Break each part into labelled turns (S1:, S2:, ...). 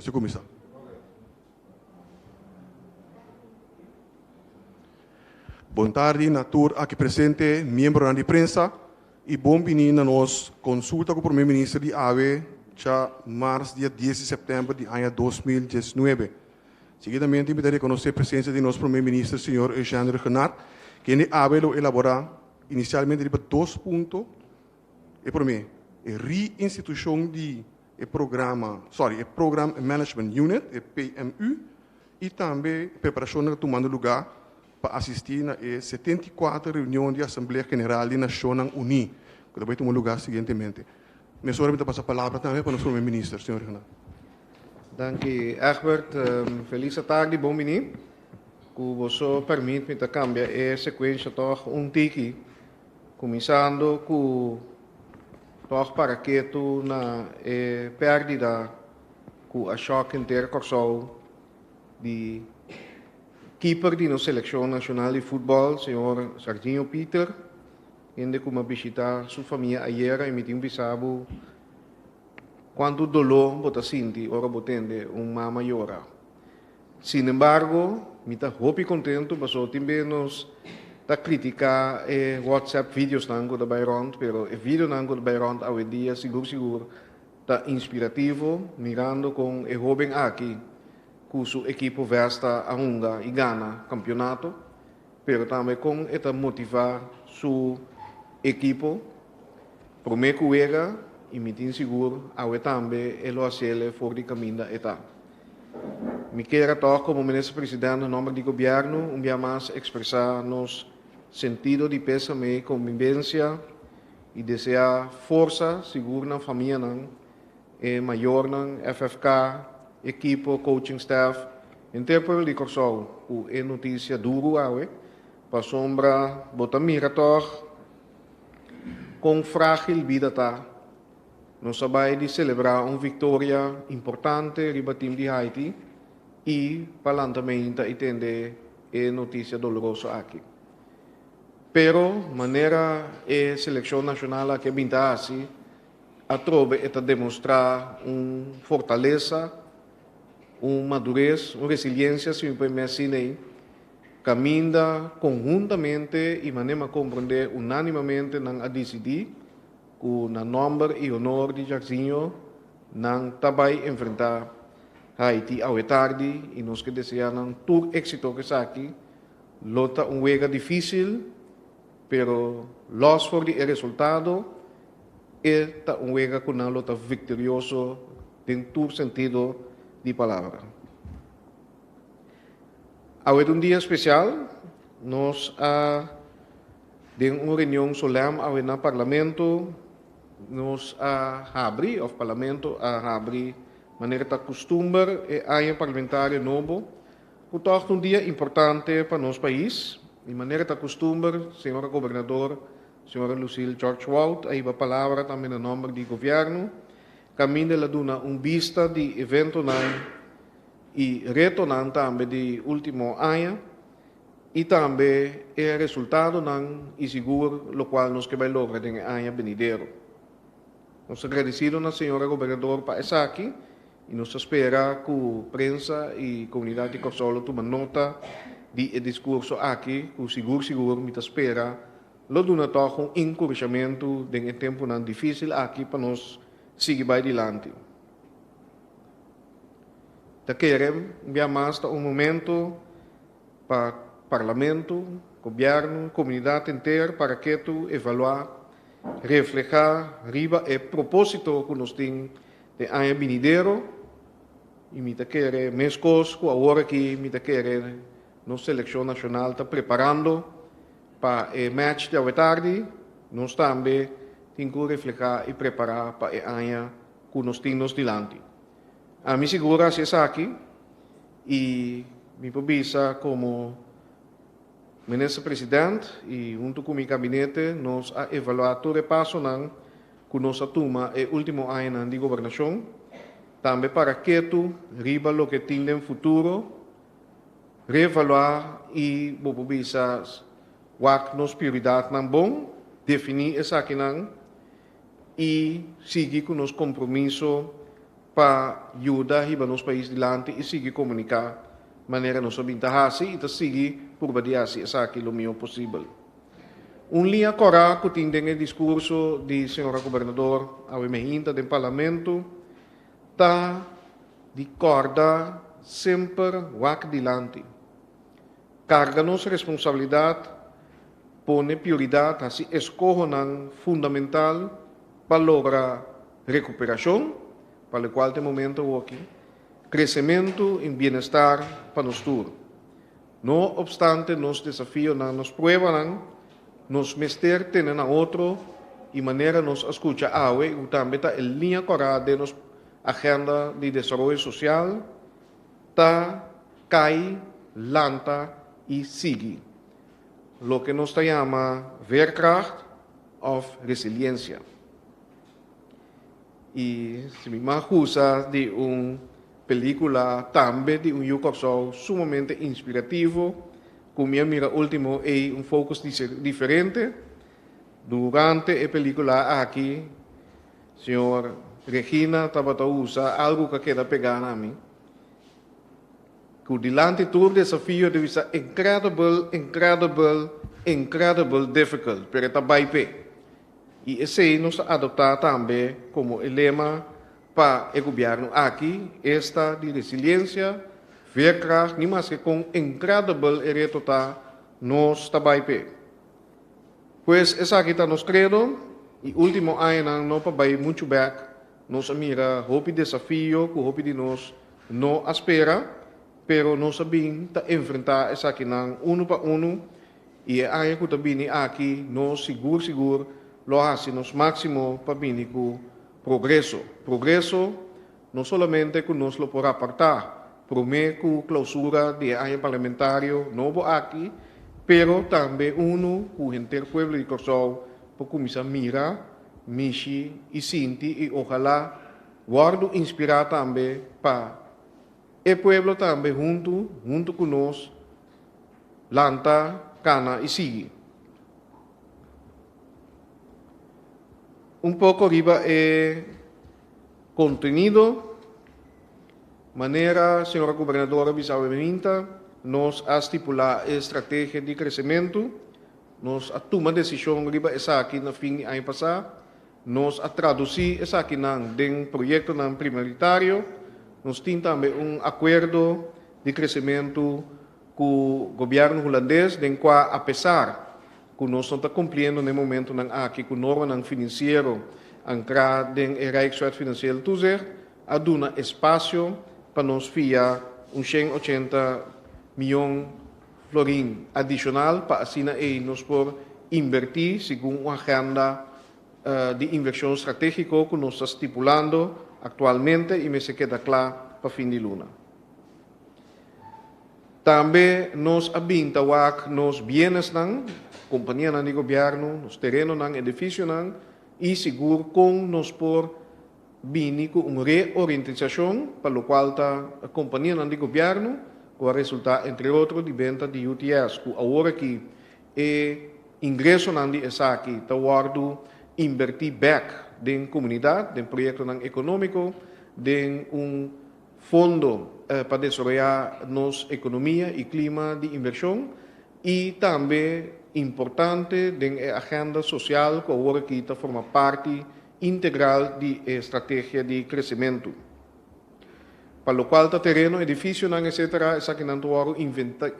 S1: Senhor Comissário. Boa tarde, Natur, aqui presente, membro da imprensa, e bom-vindo a nós consulta com o primeiro-ministro de AVE, já março, dia 10 de setembro de ano 2019. Seguidamente, me reconhecer a presença de nosso primeiro-ministro, senhor Eugênio Renard, que ele AVE lo elaborar inicialmente para 2 pontos, e para mim, a reinstituição de Program Management Unit, PMU, e também a preparação que tomando lugar para assistir na 74 reunião de Assembleia Geral de Nações Unidas, que vai tomar lugar seguintemente. Me senhor, me passa a palavra também para o nosso primeiro-ministro, senhor Renan.
S2: Dank u, Egbert. Feliz tarde, bom menino. Que você permite me cambiar a sequência toch tiki, começando com toch para que tu na perdida com a choque intercorsal de keeper de nossa seleção nacional de futebol, senhor Serginho Peter, ainda como visitar sua família ayer e me tinha bisabo quando dolor bota sinti ora botende maior. Sin embargo, me está hopi contento, paso também nos ta critica WhatsApp vídeos nango da Bayron, pero e vídeo nango da Bayron hoje dia seguro ta inspirativo, mirando com e jovem aqui cujo equipo vesta a Hunga e gana campeonato, pero também com eta motivar su equipo, prometo juega e me tin seguro, awe também elo acele for de caminho da eta. Me quero toch como ministro-presidente, em nome do governo, dia mais expressar nos sentido de pésame e convivência e desejar força, seguro na família, maior na FFK, equipo, coaching staff, interpel de Corsol, o notícia duro, para sombra, bota mira toch, com frágil vida tá. Nós sabemos de celebrar uma vitória importante riba time de Haiti e palantamento entender a notícia dolorosa aqui. Pero maneira a seleção nacional que binta assim atrove é demonstrar fortaleza, madurez, resiliência, se me permite assim, caminha conjuntamente e maneira compreender unanimamente a decidir com o nome e honor de Jairzinho, não também enfrentar Haiti ao tarde e nós que desejamos todo êxito que está aqui. Lota juega difícil, pero los for o resultado é juega com uma lota vitorioso em todo sentido de palavra. Hoje dia especial, nós temos uma reunião solene no Parlamento. Nos abri, o Parlamento abri, maneira que costume e parlamentário novo, o torna dia importante para nosso país, de maneira que costume, senhora governador, senhora Lucille George Walt, aí a palavra também no nome do governo, caminha lá duna vista de evento e retornando também de último ano, e também é resultado e seguro, o qual nós que vai lograr em ano venidero. Nós agradecidos na senhora governador para estar aqui e nos espera que a prensa e a comunidade de Corsolo tomem nota do discurso aqui, que seguro, me espera, lo duna toch encorajamento em um tempo difícil aqui para nós seguir para adiante. Queremos mais momento para Parlamento, governo, comunidade inteira para que tu evaluar reflejar riba e propósito que nós temos de ano venidero e me quer mescos que agora que me quer nossa seleção nacional está preparando para o match de hoje tarde, nós também temos que reflejar e preparar para o ano que nós temos diante. A mim segura se está aqui e me provisa como ministro-presidente e junto com o meu gabinete nós evaluar todo o passo que nós toma o último ano de governação, também para que tu riba o que tem no futuro, reevaluar e provisa qual nos prioridade não bom, definir essa aqui e seguir com nos compromisso para ajudar a nos país adiante e seguir comunicar maneira nos abintahasi e seguir por badiasi essa aquilo melhor possível. Linha corá que tem o discurso de senhora governador ao emergente do parlamento tá de corda sempre wak dilante. Carga nossa responsabilidade, põe prioridade, assim escorro fundamental para lograr recuperação, para o qual tem momento aqui, crescimento e bem-estar para nós todos. Não obstante, nos desafios, nos pruebas, nos mester tenen a outro e maneira nos escuta awe e também tá em linha correta de nos agenda de desenvolvimento social tá cai lanta e sigue lo que nos chama veerkracht of resiliência e se me acusa de película também de show sumamente inspirativo com minha mira último é focus diferente durante a película aqui senhor Regina estava a usar algo que queda pegar a mim. Que diante todo o desafio deve ser incredible difficult, pero está bem pé. E esse nos adotar também como lema para o governo aqui, esta de resiliência, veerkracht, nem mais que com incredible eretota, nos está bem pé. Pois essa aqui está nos credo, e último ano não para bem muito back, nos mira hope desafio que hope de nós não espera, pero nós sabemos enfrentar essa aqui não para e aí que também aqui nós seguro lo hace nos máximo para vir com progresso não somente que nós lo por apartar prometo clausura de área parlamentário novo aqui, pero também com o pueblo de Corsol para começar a mirar Michi e Sinti e ojalá guardo inspirar também para o pueblo também junto conosco lanta, cana e sigue. Pouco arriba contenido, maneira, senhora governadora Bisau-Eminta, nos a estipular a estratégia de crescimento, nos a tomar decisão arriba essa aqui na fim de ano passado, nos a traduzir essa aqui em projeto prioritário, nos tem também acordo de crescimento com o governo holandês, em qual, apesar que nós não estamos cumprindo no momento aqui com norma financeira, ancrada em Rijkswet Financieel Toezicht, a dar espaço para nós via 180 milhões florin adicional para assim nós por invertir segundo uma agenda de inversión estratégico que nos está estipulando actualmente y me se queda claro para fin de luna. También nos abinta nos bienes compañía de gobierno, nos terrenos edificios y seguro con nos por vini con una reorientación para lo cual la compañía de gobierno va a resultar entre otros de venta de UTS que ahora que ingreso de esa aquí está guardo invertir back en comunidad, en proyecto económico, en fondo para desarrollar nuestra economía y clima de inversión y también importante en la agenda social que ahora que forma parte integral de estrategia de crecimiento. Para lo cual terreno, edificio, etc., es aquí no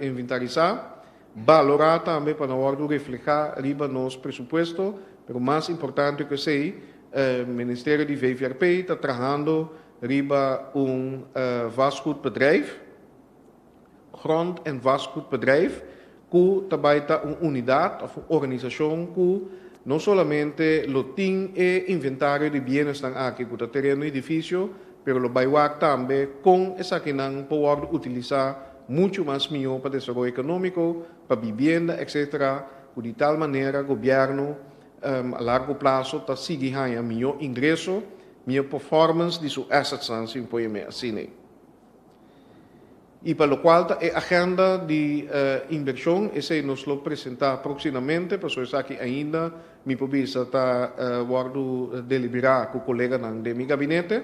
S2: inventarizar, valorar también para no reflejar arriba nos presupuesto. Pero más importante que sei, o Ministério de VVRP está trabalhando riba vastgoedbedrijf, grond- en vastgoedbedrijf, que também está uma unidade, uma organização que não somente lo tem inventário de bienes aqui, que está terreno edifício, pero lo vai também com essa que não pode utilizar muito mais melhor para desenvolvimento econômico, para vivienda, etc., de tal maneira o governo a largo prazo está seguindo a melhor ingresso, melhor performance de seus assets, assim pode me assim. E para o qual a agenda de inversão, esse nos lo apresentar proximamente, por isso aqui ainda me precisa estar guardo deliberar com o colega de meu gabinete,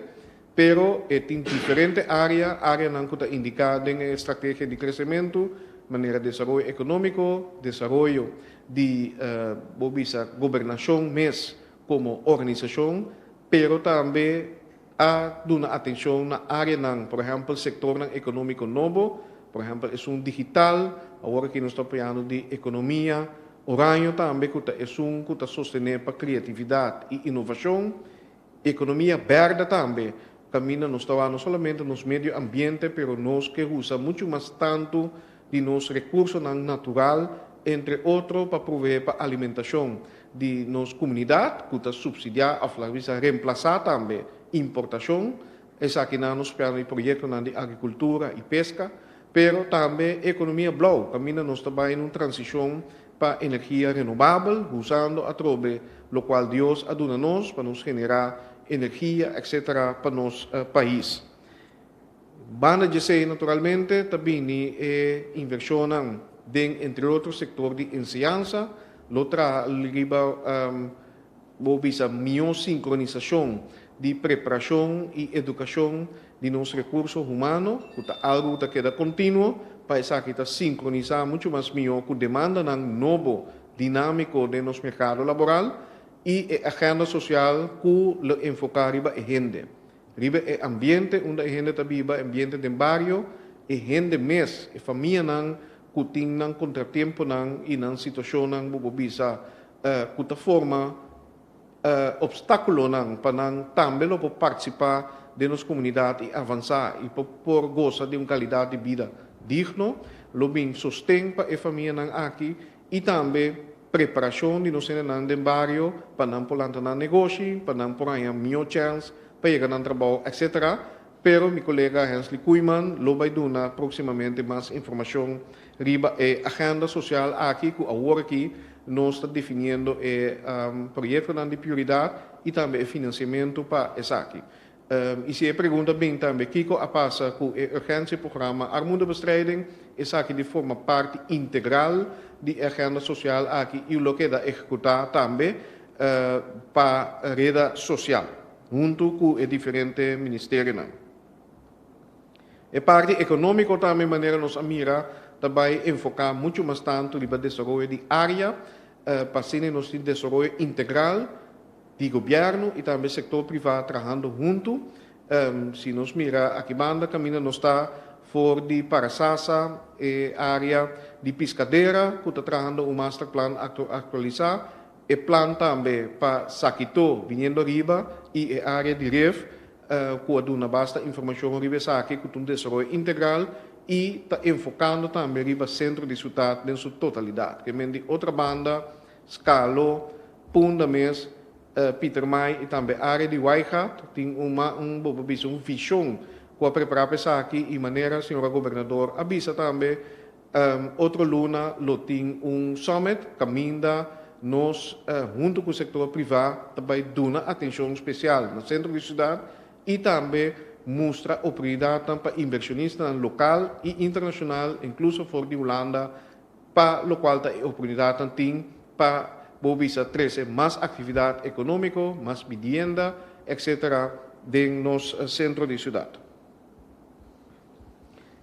S2: pero tem diferente área não que indicada em estratégia de crescimento, maneira de desenvolvimento econômico, desenvolvimento de governação, mas como organização, pero também a dar atenção na área, por exemplo, setor econômico novo, por exemplo, é digital, agora que nós estamos falando de economia, oranho também, que que sostener para criatividade e inovação, economia verde também, camina nos está não somente nos meio ambiente, pero nós que usa muito mais tanto de nos recursos natural, entre outros para prover para alimentação de nossa comunidade, que está subsidiar, a reemplaçar também importação, essa aqui nos plano de projeto de agricultura e pesca, pero também economia blue, camina nos está em uma transição para energia renovável, usando a trobe, lo qual Deus aduna nos para nos generar energia, etc., para nosso país. Banda de ser, naturalmente, também inversão entre outros setores de ensinança, outra liga a melhor sincronização de preparação e educação de nossos recursos humanos, que é algo que queda contínuo, para essa que sincronizar muito mais melhor com a demanda novo dinâmico de nosso mercado laboral e a agenda social que enfocar riba a gente. Riba é ambiente onde a gente está viva, ambiente de barrio, e gente mês, e família que tem contratempo e na situação bisa que forma obstáculo para também participar de nossa comunidade e avançar e por gozar de uma qualidade de vida digno, lo bem sustém para a família aqui e também preparação de nosso de barrio para não polantar na negócio, para não por aí melhor chance para chegar no trabalho, etc. Pero meu colega Hensley Koeman lo vai dar proximamente mais informação riba a agenda social aqui que agora aqui nós está definindo projeto de prioridade e também financiamento para essa aqui. E se pergunta bem também, Kiko a passa com o urgência programa armoedebestrijding, essa aqui de forma parte integral da agenda social aqui e o que da executar também para a rede social, junto com o diferente ministério. A parte econômica também maneira nos mira também enfocar muito mais tanto no desenvolvimento de área, para ser no desenvolvimento integral de governo e também sector privado trabalhando junto. Se nos mira aqui banda caminha nos está for de Parasasa, área de pescadeira, que está trabalhando um master plan atualizar, e plan também para Saquito, vindo riba, e a área de REF, que dá basta informação riba Saque, que tem um desenvolvimento integral, e está enfocando também riba centro de cidade em sua totalidade. Que de outra banda, Scalo, Punda Mes, Peter May e também a área de Waihat, tem uma visão que a preparar para aqui e maneira, senhora governador, avisa também outra luna, tem summit, caminha, nós, junto com o setor privado, também dando atenção especial no centro de cidade e também mostra a oportunidade para inversionistas local e internacional, incluso fora de Holanda, para o qual a oportunidade tem para Bobisa 13 mais atividade econômica, mais vivienda, etc., de nosso centro de cidade.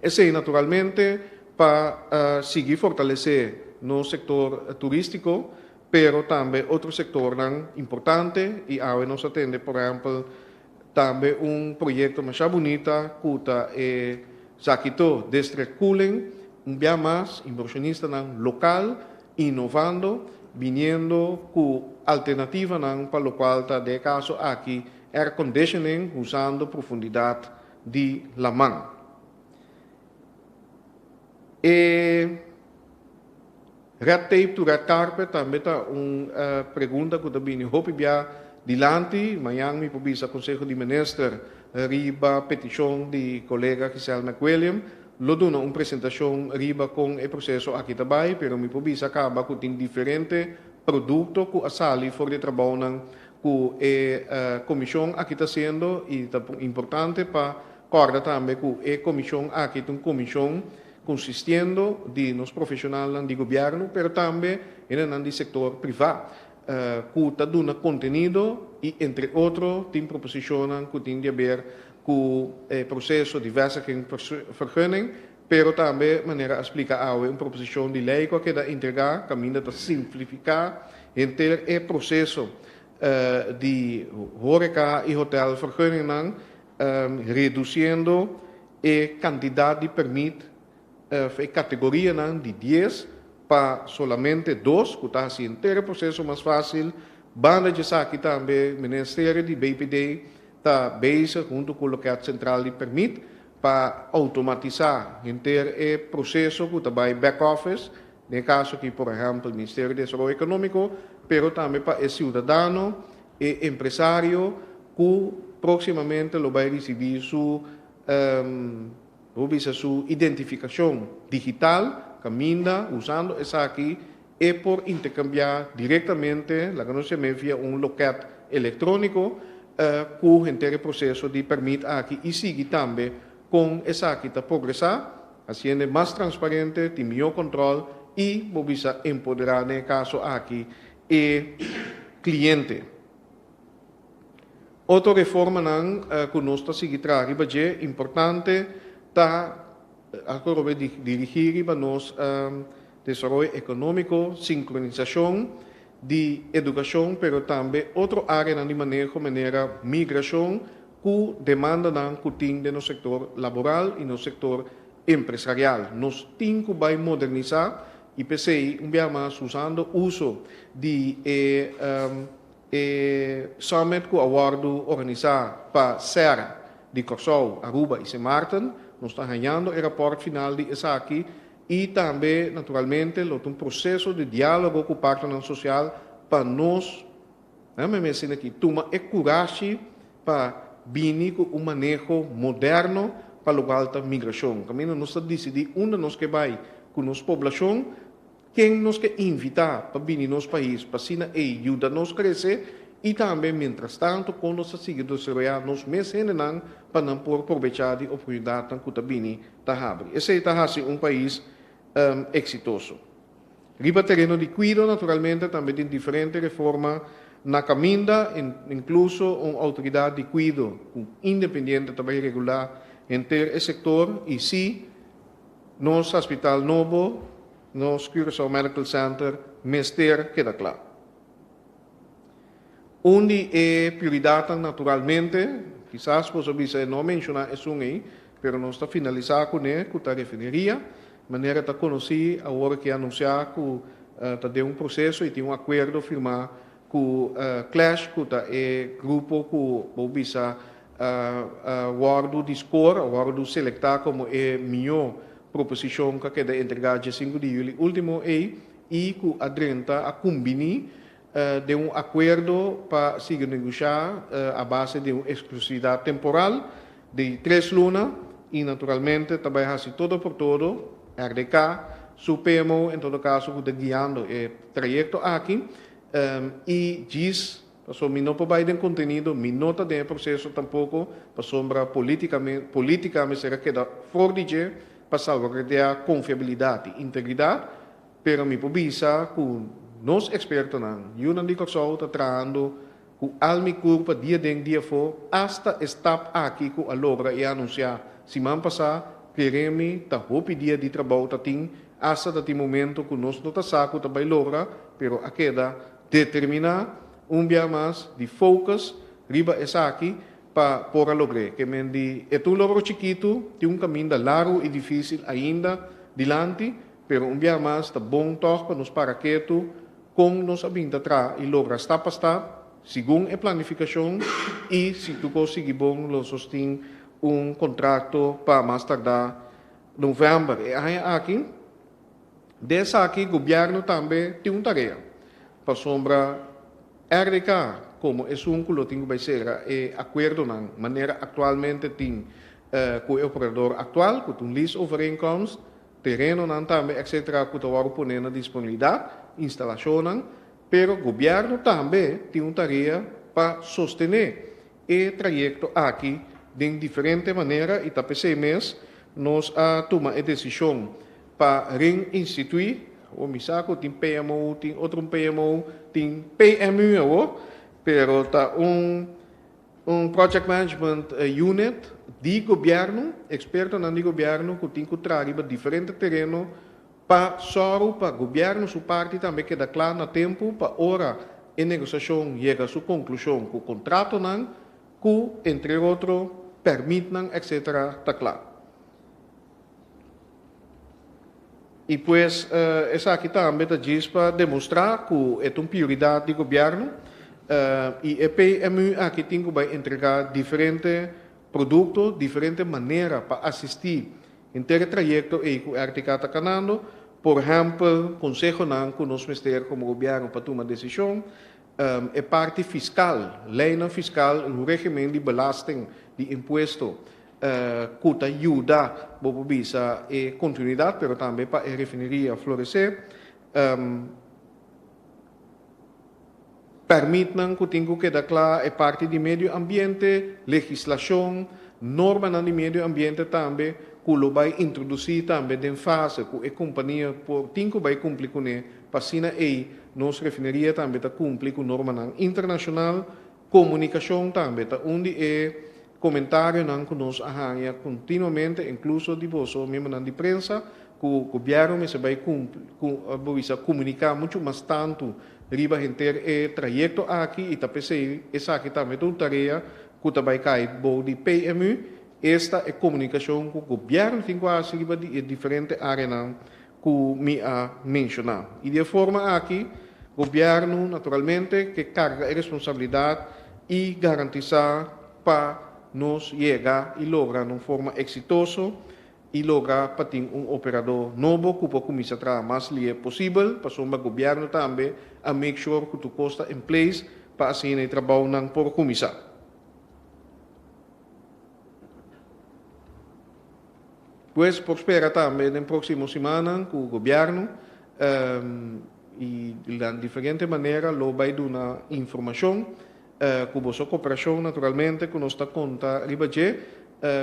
S2: Esse naturalmente para seguir fortalecer no setor turístico, pero também outro setor importante e agora nos atende, por exemplo, também projeto mais bonito que Saquito District Cooling, bem mais inversionista local, inovando, vindo com alternativa para o qual está de caso aqui air conditioning usando profundidade de la mão. E red tape to red carpet também está pergunta que também hope bia dilante, amanhã me publica Conselho de Minister riba petição de colega Giselle McWilliam, lo dona uma apresentação riba com o processo aqui também, pero me publica acaba com tem diferente produto que a sali for de trabalho com a comissão aqui está sendo e é importante para acordar também com a comissão aqui tem comissão consistindo de nos profissionais de governo, pero também no setor privado, que está dando conteúdo e, entre outros, tem proposições que tem de ver com o processo de vergunning, pero também maneira explica uma proposição de lei que da entregar, caminho para simplificar inteiro o processo de horeca e hotel vergunning, reduzindo a quantidade de permit a categoria de 10 para solamente 2, que está assim inteiro processo mais fácil. Banda de saque também, o Ministério de BPD está bezig junto com o local central de permit para automatizar inteiro o processo que está by back office, no caso que, por exemplo, o Ministério de Desenvolvimento Econômico, pero também para o cidadão e empresário que proximamente vai receber sua identificação digital, caminha usando essa aqui, e por intercambiar diretamente, la que se via loket eletrônico, com o inteiro processo de permit aqui e sigue também com essa aqui para progressar, fazendo mais transparente, tem melhor controle e vamos empoderar, no caso aqui, o cliente. Outra reforma que nós estamos seguindo, é importante, está agora dirigir para nós desenvolvimento econômico, sincronização de educação, pero também outra área de maneira migração, que demanda que tem no setor laboral e no setor empresarial. Nós temos que modernizar e PCI, mais usando o uso de summit que awardo organizar para Serra de Corsol, Aruba e Sint Maarten. Nós estamos ganhando o rapport final de essa aqui e também, naturalmente, um processo de diálogo com o partner social para nós, me aqui, tomar a coragem para vir com um manejo moderno para o alta migração. Caminho nós decidir onde nós que vai com nossa população, quem nós que invitar para vir no nosso país, para assim ajudar nós a crescer e também, mientras tanto, quando nós seguimos desarrollar nos meses para não aproveitar de oportunidade que está vindo da abre. Esse está um país exitoso. Riba terreno de cuidado, naturalmente, também tem diferentes reformas na caminda, incluso uma autoridade de cuidado independente também regular entre o setor e sim, nosso hospital novo, nosso Curaçao Medical Center, Mester, queda claro. Onde é prioridade, naturalmente, quizás você não mencionar isso aí, pero nós está finalizar com ele, com a refineria, maneira de conhecer a hora que anunciar que está de processo e tem acordo firmar com Clash, que está grupo que o bisa guardo de score, guardo selectar como é melhor proposição que queda entregar dia 5 de julho, último e que adrenta a combinar de acordo para seguir negociar a base de uma exclusividade temporal de 3 lunas e naturalmente também assim todo por todo RDK, Supremo, em todo caso, que está guiando o trajeto aqui, e diz, passou não pode ter conteúdo, nota do processo tampouco, passou politicamente será que dá fora de para salvaguardar a confiabilidade e integridade, pero me pubisa com nós expertos e uma de Corsol está trabalhando com almi curva dia dentro dia fora, hasta estap aqui com a logra e anunciar, semana passada, queremos tá hope dia de trabalho tá tem hasta dati momento que nós não tá saco tá bailora, pero a queda determinar dia mais de focus riba essa aqui para por lograr que mendi é um logro chiquito tem caminho largo e difícil ainda dilante, pero dia mais tá bom toque para nos para quieto com nos abinda tra e logra está para segundo a planificação e se tu conseguir bom lo sostém contrato para mais tardar novembro. E aqui, dessa aqui, o governo também tem uma tarefa para sombra RDK, como é que vai ser acordo na maneira atualmente tem com o operador atual, com um list overeenkomst, terreno também, etc., que está pondo na disponibilidade, instalação, pero o governo também tem uma tarefa para sostener o trajeto aqui de diferente maneira e tapece mês nós toma a decisão para reinstituir o misaco tem PMO tem outro PMO tem PMU pero tá project management unit di governo, experto di governo, que tem que trazer diferente terreno para soro, para governo, sua parte também que dá claro no tempo, para hora a negociação chega a sua conclusão, que o contrato não, que, entre outros, permite, etc., está claro. E pues, essa aqui também diz para demonstrar que é uma prioridade do governo e a PMU aqui tem que entregar diferentes produtos, diferentes maneiras para assistir em todo o trajeto que o RTK está canando. Por exemplo, consejo não que nós ministério como governo para tomar decisão, é parte fiscal, lei fiscal, o regime de belasting, de imposto, que ajuda a bisa a continuidade, mas também para a refineria florescer, permitem que tenha que dar claro a parte de meio ambiente, legislação, norma no meio ambiente também, que lo vai introduzir também em fase que a companhia tem que vai cumprir com ele, para assim aí nossa refineria também está cumprir com norma internacional, comunicação também está onde é comentário que nós arranha continuamente, incluso de você mesmo de prensa, que o governo se vai comunicar muito mais tanto riba inteiro o trajeto aqui e também essa aqui também é uma tarefa que vai cair de PMU. Esta é a comunicação que o governo tem quase de diferentes áreas que me ha mencionado. E de forma aqui, o governo naturalmente que carga a responsabilidade e garantizar para nos chegar e lograr de uma forma exitosa e lograr para ter operador novo que pode começar a trabalhar mais livre possível, para o governo também a make sure que tu costa em place para assim o trabalho não por começar. Pues por esperar também na próxima semana que o governo e de diferente maneira lo vai dar uma informação com a sua cooperação naturalmente que nós está conta riba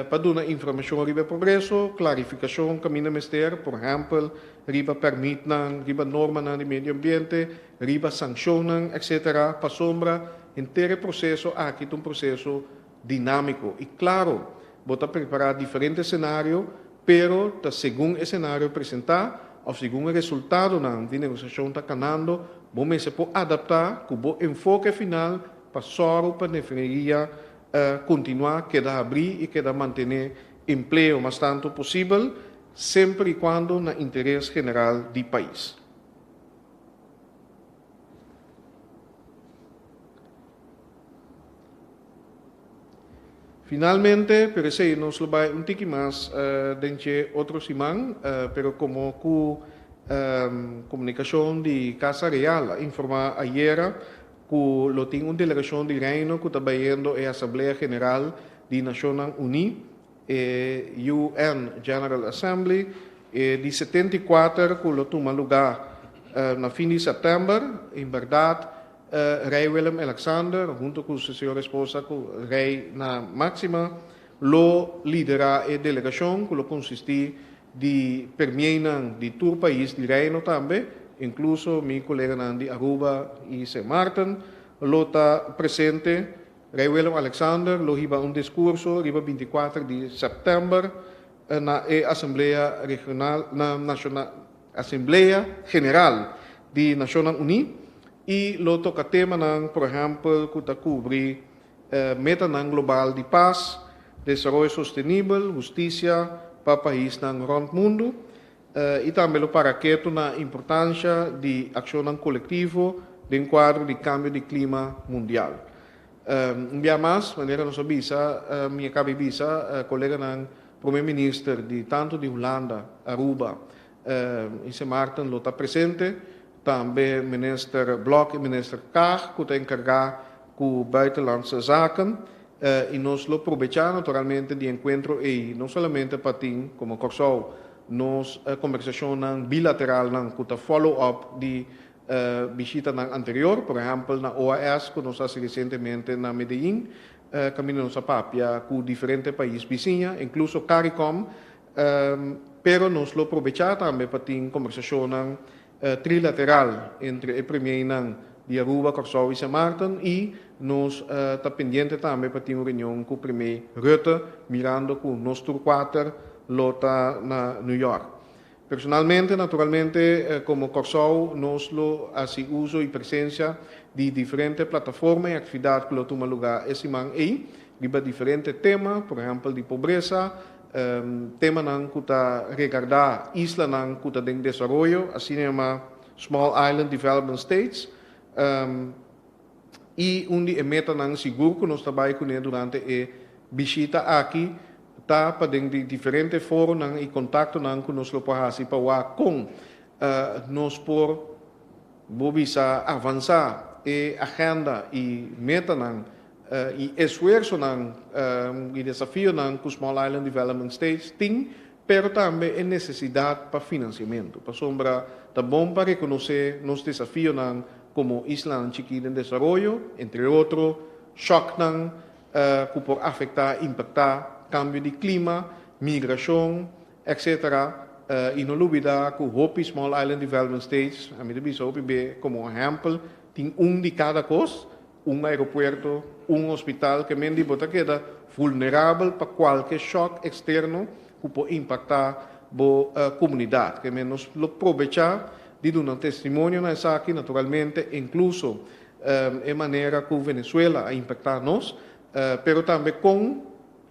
S2: para dar uma informação riba progresso, clarificação caminho ministério, por exemplo, riba permite riba norma no meio ambiente, riba sanção, etc. Para sombra inteiro processo aqui é um processo dinâmico e claro, bota preparar diferentes cenários, pero segundo o cenário apresentar ou segundo o resultado de negociação está canando, vamos se pode adaptar com o enfoque final para só para a refineria continuar, queda abrir e queda manter emprego mais tanto possível, sempre e quando no interesse geral do país. Finalmente, pero sí, nos lo va un tiki más dentro otro simán, pero como comunicación de Casa Real informa ayer que lo tiene una delegación de Reino que está viendo en la Asamblea General de Naciones Unidas, UN General Assembly, de 74 que lo toma lugar na fin de setembro, em verdade, Rei Willem Alexander, junto com sua senhora esposa, Rei na máxima, lo lidera a delegação, que lo consiste de permear de todo o país de Reino também, incluso meu colega de Aruba e Sint Maarten, lo está presente. Rei Willem Alexander lo iba um discurso, riba 24 de setembro, na Assembleia Regional, na Assembleia General de Nações Unidas. E lo toca tema, por exemplo, que está cobre meta global de paz, desenvolvimento sustentável, justiça para o país rond o mundo, e também o paraqueto na importância de ação coletiva dentro do quadro de cambio de clima mundial. Um dia mais, maneira nossa bisa, minha cabeça, colega primeiro-ministro de tanto de Holanda, Aruba, e Sint Maarten, lo está presente. Também o ministro Blok e o ministro Kaag, que está encarregado com buitenlandse zaken. E nós lo aproveitamos naturalmente de encontro e não somente para ter, como Corsol, nos conversação bilateral que está follow-up de visita anterior, por exemplo, na OAS, que nós fizemos recentemente na Medellín, caminho nossa papia com diferentes países vizinhos, incluso CARICOM, pero nós lo aproveitamos também para ter conversação trilateral entre o primeiro de Aruba, Corsol e Sint Maarten e nos está pendiente também para ter uma reunião com o primeiro Rutte, mirando com nós quatro lota na New York. Personalmente, naturalmente, como Corsol, nós lo assim uso e presença de diferentes plataformas e atividades que lo toma lugar esse man aí, riba diferentes temas, por exemplo, de pobreza, tema nan kuta regardar isla nan kuta de desarrollo, assim chama Small Island Development States, e onde é meta nan seguro que nós trabalhamos com ele durante a visita aqui, tá para de diferentes fóruns nan e contato nan que nós lo pahasi para com nós por bobisa avançar e agenda e meta nan e esforço nan e desafio nan com Small Island Development States tem, pero também é necessidade para financiamento. Para sombra, tá bom para reconhecer nos desafios nan como Isla Chiquita em desenvolvimento, entre outros, choque nan que pode afetar, impactar, cambio de clima, migração, etc. E não olvidar que o Hopi Small Island Development States, a minha visão é como exemplo, tem de cada coisa, aeroporto, hospital que mendi bota queda vulnerável para qualquer choque externo que pode impactar a comunidade. Que menos lo aproveitar de dar um testemunho nessa aqui, naturalmente, incluso em maneira que o Venezuela a impactar nós, pero também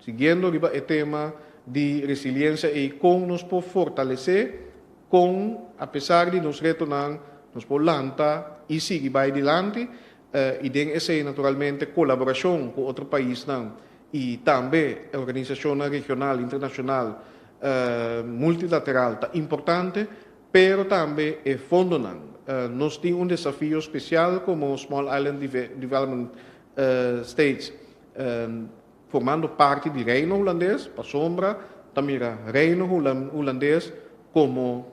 S2: seguindo o tema de resiliência e com nos por fortalecer, apesar de nos retornar, nos por lançar e seguir vai adiante, e tem essa naturalmente colaboração com outro país e também a organização regional, internacional, multilateral tá importante, pero também é fundo nós temos desafio especial como Small Island Development States, formando parte do Reino Holandês, para sombra, também Reino Holandês como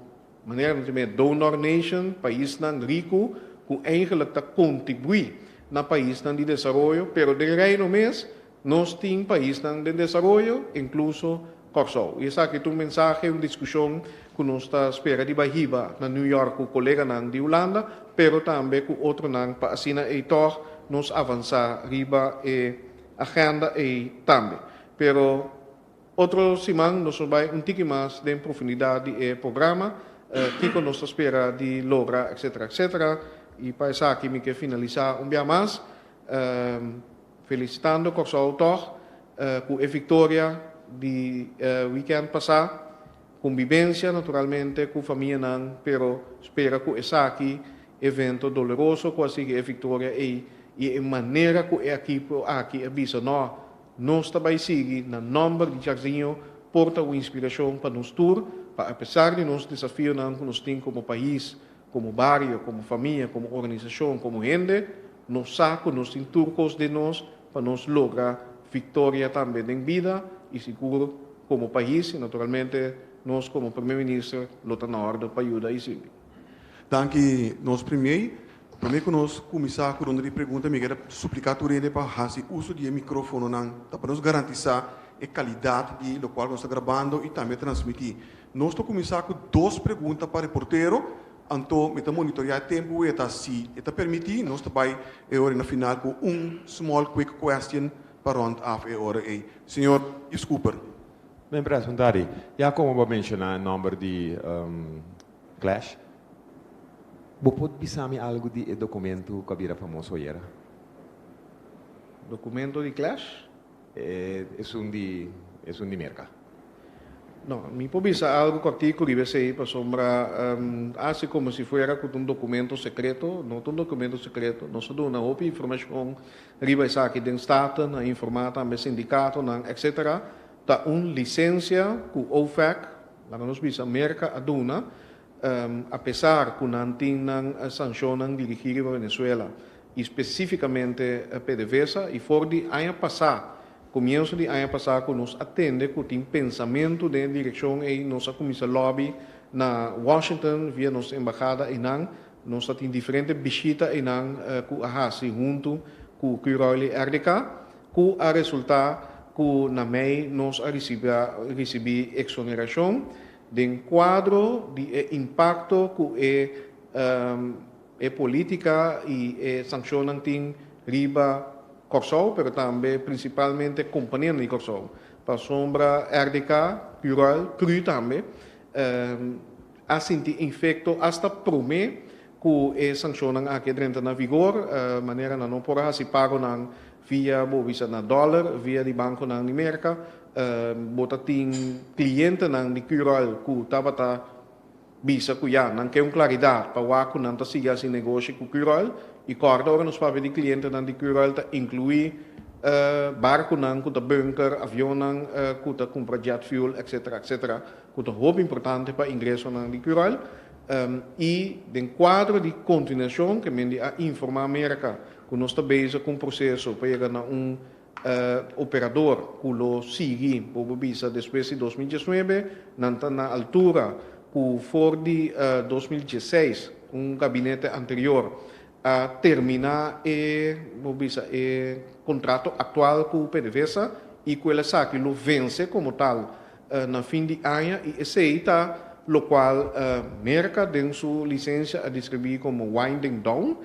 S2: maneira de donor nation, país rico, que eigenlijk está contribui na país de desenvolvimento, pero de Reino mês, nós temos país de desenvolvimento, incluso Corsol. E essa aqui é mensagem, uma discussão que nós está espera de Bahiba na New York com o colega de Holanda, pero também com outro para assim e toch nos avançar riba e agenda e também. Pero outro semana nós vai pouco mais de profundidade e programa que nós espera de lograr, etc, etc. E para isso aqui me quer finalizar dia mais felicitando Corsol toch com a vitória de weekend passado, convivência naturalmente com a família pero espera que esse aqui evento doloroso quase que a vitória e a maneira que a equipe aqui avisa nós também seguir na número de Jarzinho porta uma inspiração para nos tour, para apesar de nos desafios que nós temos como país, como barrio, como família, como organização, como gente, nós saco, nós temos turcos de nós para nos lograr vitória também em vida e seguro como país e naturalmente nós como primeiro-ministro luta na ordem para ajudar e seguir.
S1: Danke, nós primeiro que nós começar com uma pergunta, me quero suplicar por ele para fazer uso de microfone para nos garantir a qualidade de lo qual nós estamos gravando e também transmitir. Nós vamos começar com duas perguntas para o reporteiro, então me monitorear o tempo e se permitir, nós também agora na final com small quick question para round off a hora aí. Senhor, desculpa.
S3: Bem, perguntari, já como vou mencionar o número de clash, você pode dizer algo de documento que vira famoso hoje?
S2: Documento de clash?
S3: É um de merca.
S2: Não, me pode dizer algo cortico que você para sombra, assim como se fosse com documento secreto, não um documento secreto, nós damos uma outra informação, riba essa aqui do Estado, na informar também sindicato, etc. Tá licença com o OFAC, lá nos bisa merca a duna, apesar que não tem sanção dirigida para Venezuela, especificamente a PDVSA, e for de ano passado, começo de ano passado, que nos atende, que tem pensamento de direção e nossa comissão lobby na Washington, via nossa embaixada, e nós temos diferentes visitas e com a Hasi, junto com o Curoli RDK, que a resultar que na MEI nós recebi exoneração de quadro de impacto que é política e sanção tem riba Corsol, pero também principalmente companhia de Corsol. Para sombra RDK, Plural, Cru também. Assim, infecto hasta prome que é sancionan aqui dentro na vigor, maneira na não porra se pago nang via bobisa na dólar, via di banco nang di merca, bota ting cliente nang di Plural que tabata bisa ku ya nang que claridade para o nang ta siga si negócio com Plural e corda ora nos papel di cliente nang di Plural ta inclui barco nang kuta bunker, avião nang kuta compra jet fuel, etc. Kuta hoop importante para ingresso nang di Plural. E nel quadro di continuazione che quindi a informare America che non sta bezig con un processo per chegar a un operador que lo sigue por visa después de 2019 na altura que for de 2016 un gabinete anterior a terminar o contrato atual com o PDVSA e que ele sabe lo vence como tal na fim de ano e esse está lo qual merca tem sua licença a distribuir como winding down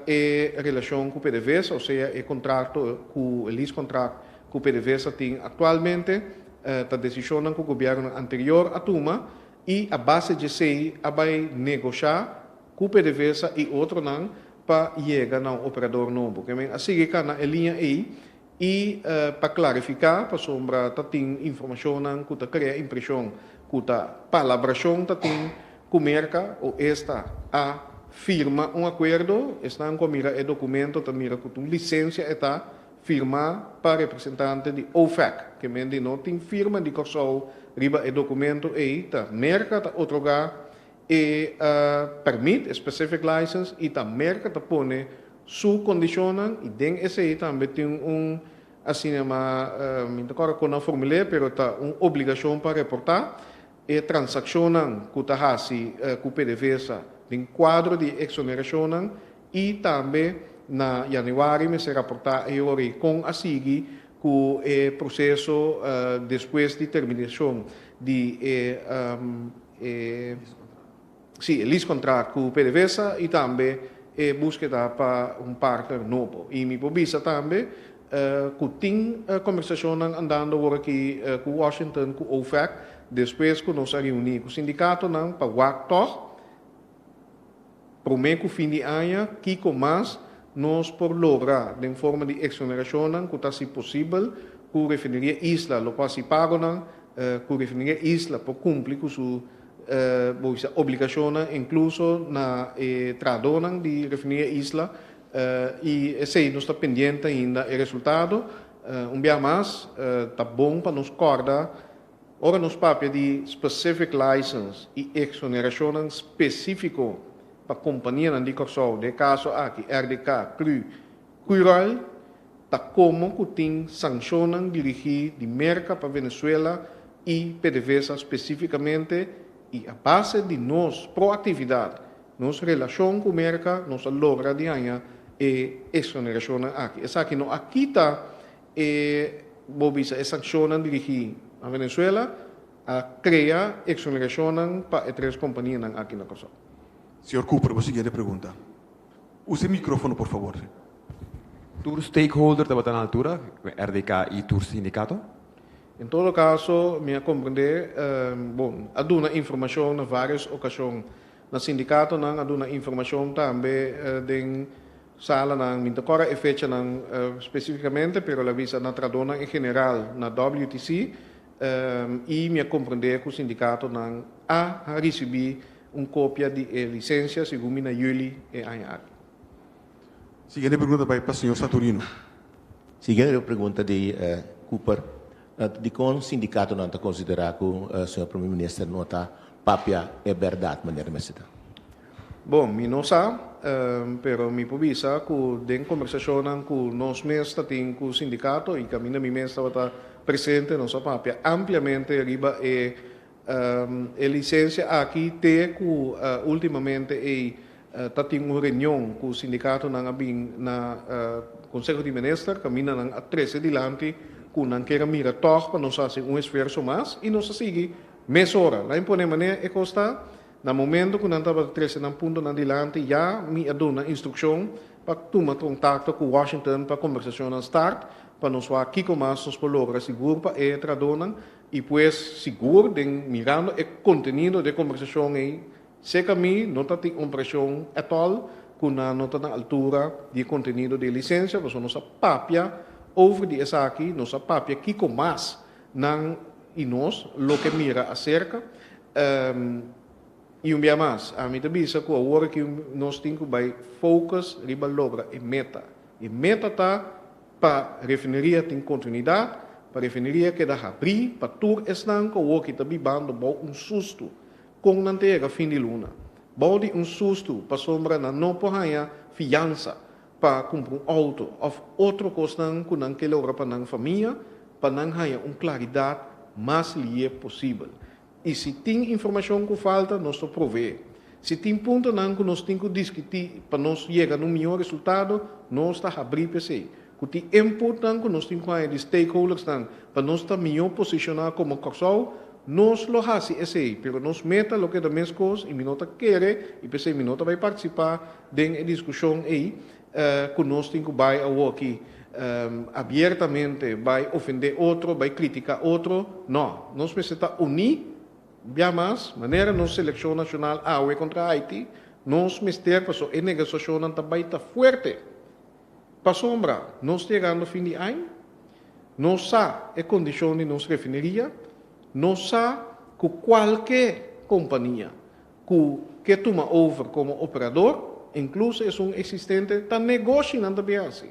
S2: e relação com o PDVSA, ou seja, o contrato, o lease contrato que o PDVSA tem atualmente, está decisionando com o governo anterior a toma e a base de sei vai negociar com o PDVSA e outro não para chegar a um operador novo. Assim que na linha aí e para clarificar, para sombra tem informação que está cria impressão que a palabração tem com merca ou esta a firma um acordo, está com mira o documento, tá mira com licença está firma para representante de OFAC, que mende não tem firma de Corsol, riba o documento aí tá merca tá otorgar e permite specific license e tá merca tá pone su condicionan e den esse aí também tem assim me agora com a formulário, pero tá obrigação para reportar e transacionam que tá hasi com o PDVSA em quadro de exoneração e também na januário me se reportar e com a SIGI que o processo depois de terminação de lease contrato com o PDVSA e também búsqueda para partner novo. E me pobisa também que tem conversação andando aqui com Washington, com o OFAC, depois que nós reunimos com o sindicato para o actor, prometo fim de ano, que mais nós por lograr, de forma de exoneração, que está se possível, que o refineria isla, lo qual se paga, que o refineria isla por cumprir com sua obrigação, incluso na tradona de refineria isla, e esse não está pendente ainda o resultado. Dia mais, está bom para nos acordar. Ora, nos papéis de specific license e exoneração específico para a companhia de Corsol, de caso aqui, RDK, CRU, Cural, está como que tem sancionam dirigir de merca para Venezuela e PDVSA especificamente e a base de nossa proatividade, nossa relação com a merca, nossa logra de ganhar e exoneração aqui. Essa aqui não aqui está bobisa sancionam dirigir a Venezuela a criar exoneração para as três companhias aqui na Corsol.
S1: Senhor Cooper, você quer pergunta? Use o microfone, por favor.
S3: Tur stakeholder estava na altura, RDK e Tur sindicato?
S2: Em todo caso, me compreender, bom, aduna informação na várias ocasiões. Na sindicato, aduna informação também de sala na Mintacora e fecha especificamente, pero la visa na tradona em geral na WTC e me compreender que o sindicato a receber cópia de licença segundo na Juli e ano.
S1: Seguinte pergunta para o senhor Saturino.
S4: Seguinte pergunta de Cooper. De qual sindicato não está considerado que o senhor primeiro-ministro não está papia é verdade, maneira mais está?
S2: Bom, me não sabe, pero me pubisa que den conversação com nós mesmos tem com o sindicato e que a minha mesma está presente nossa papia ampliamente riba e licença aqui tem que ultimamente está tem uma reunião com o sindicato na Conselho de Ministros, caminha a 13 de lante que não quer mirar toch para nós fazer esforço mais e nós seguir mês hora. Lá em maneira é costa no momento que não estava 13 na ponto na dilante já me aduna instrução para tomar contato com Washington para conversação a start, para nós falar aqui como nós podemos seguro para entrar donan e pues seguro de mirando o conteúdo da conversação aí, se caminho não tem impressão at all, com não está na altura de conteúdo de licença, porque nossa papia over de essa aqui, nossa papia aqui com mais não e nós, lo que mira acerca e dia mais, a mim também que agora que nós temos que focus riba logra e meta tá para refineria tem continuidade, para refineria que dá abrir, para tur estão com o que também bando bom susto com não ter fim de luna, bom de susto para sombra não porranha fiança para comprar auto ou outro costão com não que logra para não família, para não ter claridade mais livre possível. E se tem informação que falta, nós prover. Se tem ponto que nós temos que discutir para nós chegar no melhor resultado, nós está abrir para si. Que tem input que nós temos que de stakeholders para nós estar melhor posicionar como Corsol, nós lo hasi esse, pero nós meta lo que da mesma coisa e minota quer e pensei minota vai participar da discussão aí, que nós temos que vai aqui abertamente, vai ofender outro, vai criticar outro, não, nós precisamos unir. Bem mais, maneira nossa seleção nacional AUE contra Haiti, nós mister passou em negociação também está forte. Para sombra, nós chegando no fim de ano, nós sabemos a condição de nossa refineria, nós sabemos que qualquer companhia que toma over como operador, incluso é existente, está negociando também assim.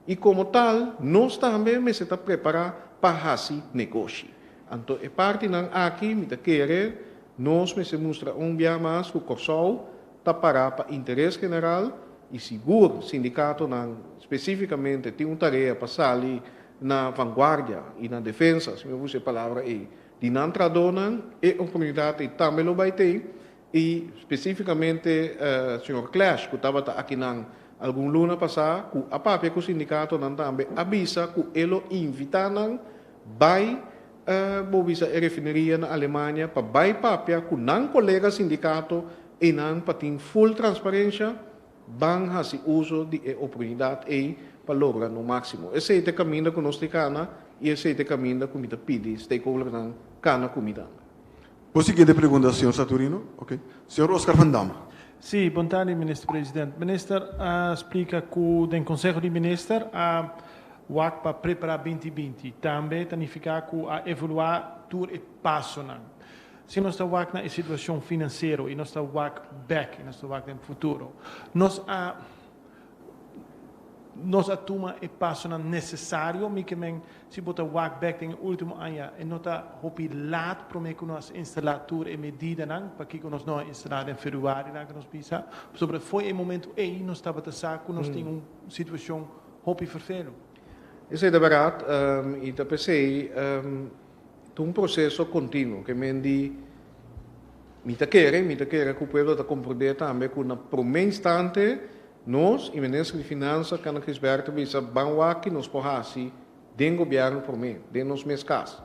S2: E como tal, nós também precisamos preparar para esse negócio. Então, a parte não aqui, me querer, nós me se mostra dia mais que o Corsol está para interesse general e seguro o sindicato não especificamente tem uma tarefa para sair na vanguarda e na defesa, se me usa a palavra aí, de não tradona e oportunidade também lo vai ter e especificamente o senhor Clash que estava aqui não algum luna passar, que a papia que o sindicato não também avisa que ele invita não vai bobisa a refineria na Alemanha para vai papia com não colega sindicato e não para ter full transparência van fazer uso de oportunidade aí para lograr no máximo. Esse é o caminho que nós temos e esse é o caminho que nós pedimos stakeholder não cana comida.
S1: Por seguinte pergunta, senhor Saturino. Ok. Senhor Oscar Van Damme.
S5: Sim, bom tarde, ministro presidente. Ministro, explica que o Conselho de Ministros WAC para preparar 2020 também significa que a evoluar tudo e passo não. Se nós estamos na situação financeira e nós estamos back, nós estamos no futuro, nós toma e passo não necessário, que se botar WAC back no último ano e não está hopilado para que nós instalar tudo e medida não, para que nós não instalar em fevereiro não que nós pisa, sobre foi o momento aí nós estava a saco, nós temos uma situação hopi vervelho.
S2: Isso é de verdade, e eu pensei, é um processo contínuo, que me quer que o povo está compreender também que no primeiro instante, nós, e o Ministro de Finanças, que nos esperta, visa banwaki nos porrasi, den governo por mim, den nos meus casos.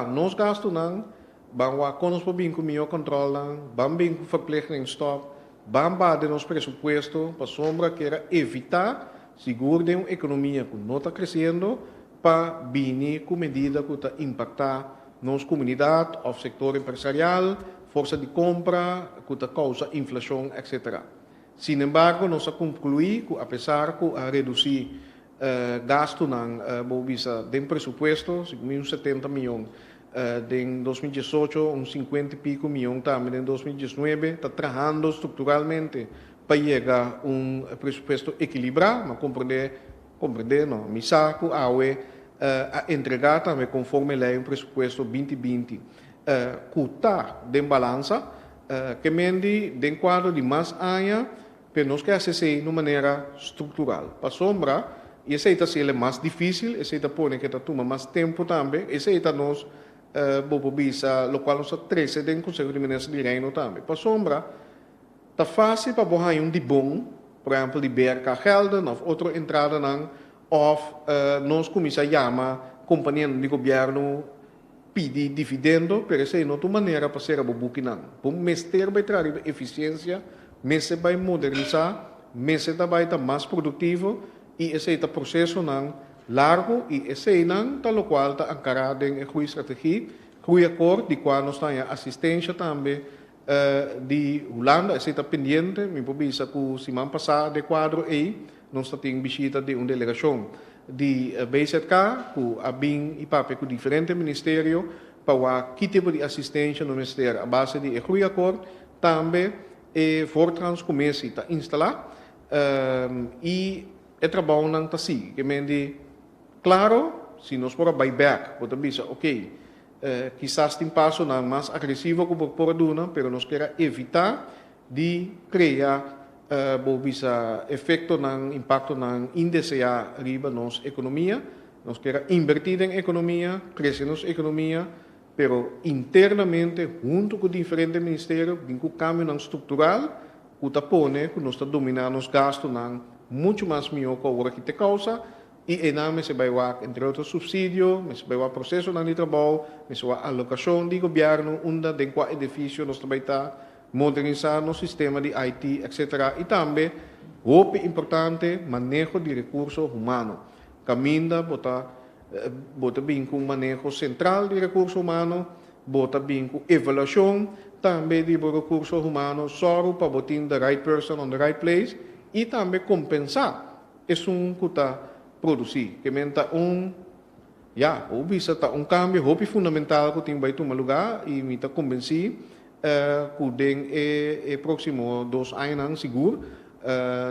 S2: Nos gastos não, banwaki nos por bem com melhor controle não, bem com verplichting stop, de nos presupuesto, para sombra que era evitar seguro de uma economia que não está crescendo para vir com medida que está impactar nossa comunidade, o setor empresarial, força de compra, que está causa inflação, etc. Sin embargo, nós concluímos que, apesar de reduzir gasto na bolsa de presupuesto, 70 milhões em 2018, uns 50 e pico milhões também em 2019, está trabalhando estruturalmente para chegar a um presupuesto equilibrado, mas compreender não, me saco a entregar também conforme lei um presupuesto 2020 que está em balança, que mende de quadro de mais anos, para nós que acessar de maneira estrutural. Para sombra, e esse está sendo mais difícil, esse está pôr que está tomando mais tempo também, esse está nós bobobisa, lo qual nós trece do Conselho de Ministros de Reino também. Para sombra, está fácil para borrar de bom, por exemplo, de BRK Gelden ou outra entrada não, ou nós começamos a chamar companhia de governo pedir dividendo, pero essa é outra maneira para ser a bobuque não. Para mestre vai trazer eficiência, mestre vai modernizar meses está más productivo y ese proceso nan largo y ese nan tal cual ta encarado en goede strategie, goede akkoord die qua nos dan asistencia también di Holanda está pendiente, mi pobisa ku semana passada de quadro nós temos visita de uma delegação de BZK, que abin e pape com diferentes ministérios, para que tipo de assistência no ministério, a base de groei acordo, também voortrans commissie te instalar e trabalho não está assim, que mendi claro, se nós for buyback, pode dizer, ok, quizás tem passo não mais agressivo que por duna, pero nós quer evitar de criar bisa efecto ng impacto ng indesea riba nos economia, nos quer invertir em economia, crescer nos economia, pero internamente junto com diferentes ministérios, com o cambio estrutural, o tapone que nos está dominando os gastos ng muito mais melhor que o que te causa e ename se vai entre outros subsídios, se vai processo ng trabalho, se vai alocação de governo, onde de qual edifício nos trabalha modernizar no sistema de IT, etc. E também, o importante, manejo de recursos humanos. Caminda, bota bem com manejo central de recursos humanos, bota bem com avaliação também de recursos humanos, só para botar the right person on the right place, e também compensar. É que está produzir. Que menta bisa tá cambio, fundamental que tem vai tomar lugar, e me está convencido kudeng próximo 2 anos seguro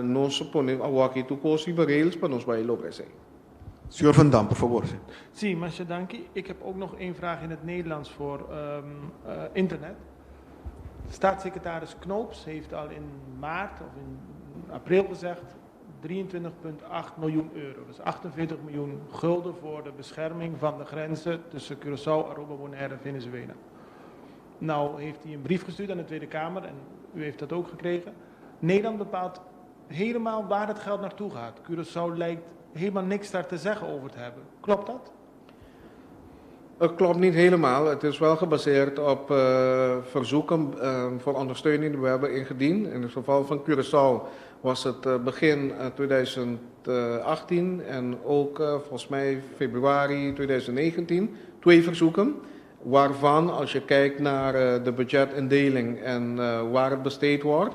S2: nós ponemos aqui tu cosi rails para nos vai lopen zijn.
S1: Senhor Van Dam, por favor.
S5: Zie, Masha, dank je. Ik heb ook nog één vraag in het Nederlands voor internet. Staatssecretaris Knoops heeft al in maart of in april gezegd 23,8 miljoen euro. Dus 48 miljoen gulden voor de bescherming van de grenzen tussen Curaçao, Aruba, Bonaire en Venezuela. Nou heeft hij een brief gestuurd aan de Tweede Kamer en u heeft dat ook gekregen. Nederland bepaalt helemaal waar het geld naartoe gaat. Curaçao lijkt helemaal niks daar te zeggen over te hebben. Klopt dat?
S2: Het klopt niet helemaal. Het is wel gebaseerd op verzoeken voor ondersteuning die we hebben ingediend. In het geval van Curaçao was het begin 2018 en ook volgens mij februari 2019 2 verzoeken. Waarvan, als je kijkt naar de budgetindeling en waar het besteed wordt,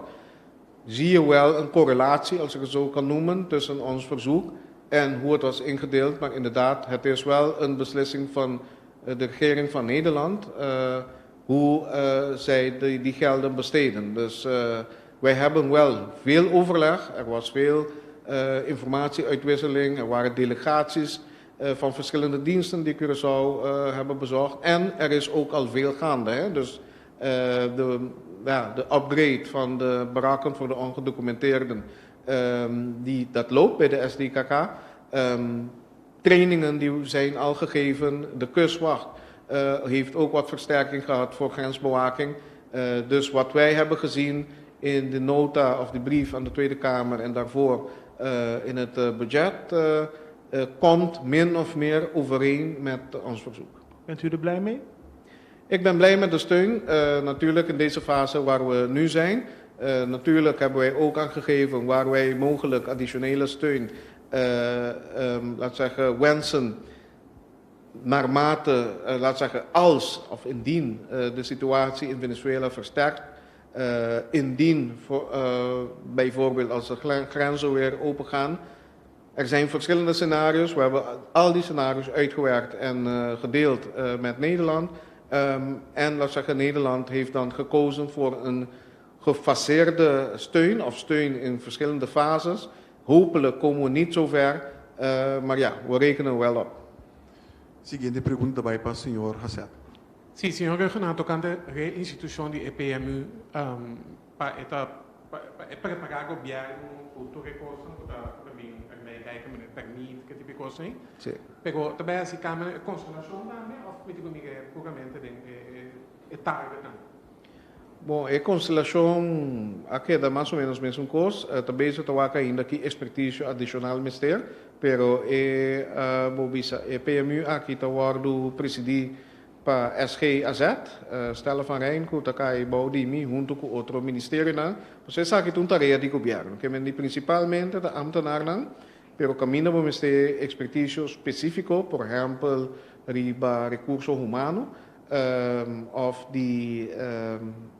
S2: zie je wel een correlatie, als ik het zo kan noemen, tussen ons verzoek en hoe het was ingedeeld. Maar inderdaad, het is wel een beslissing van de regering van Nederland, hoe zij die gelden besteden. Dus wij hebben wel veel overleg, er was veel informatieuitwisseling, er waren delegaties van verschillende diensten die Curaçao hebben bezocht. En er is ook al veel gaande. Hè? Dus de upgrade van de barakken voor de ongedocumenteerden, dat loopt bij de SDKK. Trainingen die zijn al gegeven. De kustwacht heeft ook wat versterking gehad voor grensbewaking. Dus wat wij hebben gezien in de nota of de brief aan de Tweede Kamer en daarvoor in het budget komt min of meer overeen met ons verzoek.
S5: Bent u er blij mee?
S2: Ik ben blij met de steun. Natuurlijk in deze fase waar we nu zijn. Natuurlijk hebben wij ook aangegeven waar wij mogelijk additionele steun wensen naarmate, als of indien de situatie in Venezuela versterkt. Indien bijvoorbeeld als de grenzen weer open gaan. Er zijn verschillende scenario's. We hebben al die scenario's uitgewerkt en gedeeld met Nederland. En Nederland heeft dan gekozen voor een gefaseerde steun of steun in verschillende fases. Hopelijk komen we niet zo ver, maar ja, we rekenen wel op.
S1: Seguinte pergunta vai para o senhor Hasset.
S6: Sí, señor Renato, tocante a instituição de EPMU para preparar o governo por recursos para mim kijken met het permit, que tipo de coisa, hein?
S2: Sim.
S6: Pero também assim, câmera constelação também, ou me digo que puramente de target não.
S2: Bom, a constelação aqui dá mais ou menos mesmo coisa. Também se está ainda aqui expertise adicional mistério, pero bobisa PMU aqui está do presidir para SGAZ, Stella van Rijn, que está Baudimi, junto com outro ministério, você sabe que é uma tarefa do governo, que é principalmente da ambtenaar, pero caminho vamos ter expertise específico, por exemplo, riba recursos humanos, of de